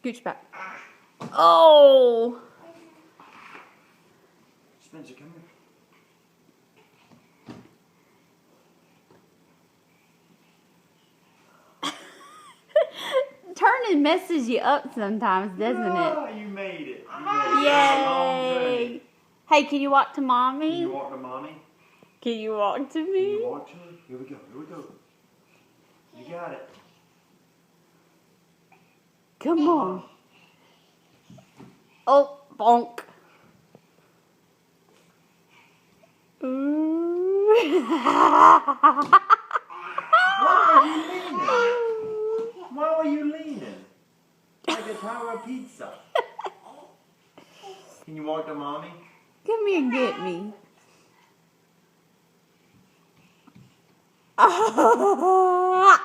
Scooch back. Oh! Spencer, come here. Turning messes you up sometimes, doesn't Oh, it? you made it. Yay! Hey, can you walk to mommy? Can you walk to mommy? Can you walk to Can me? you walk to her? Here we go. Here we go. You got it. Come on. Oh, bonk. Ooh. Why are you leaning? Why are you leaning? Like a tower of pizza. Can you walk to mommy? Come here and get me. Bonk.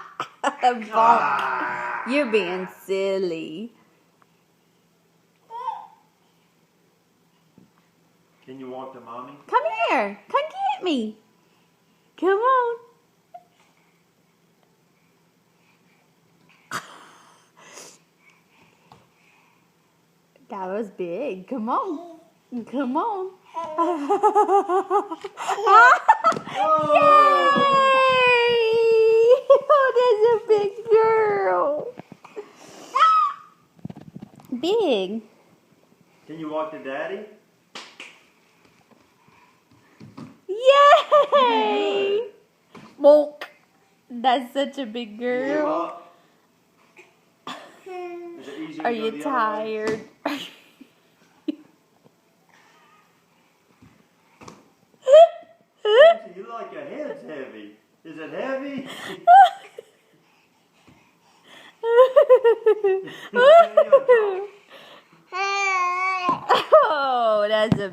Ah. You're being silly. Can you walk to mommy? Come here. Come get me. Come on. That was big. Come on. Come on. Whoa! Yay! Oh, that's a big girl. Big. Can you walk to daddy? Yay! Bonk. That's such a big Can you give girl. up? Is it easier Are to go you the other way? tired? You look like your head's heavy. Is it heavy? Oh, that's a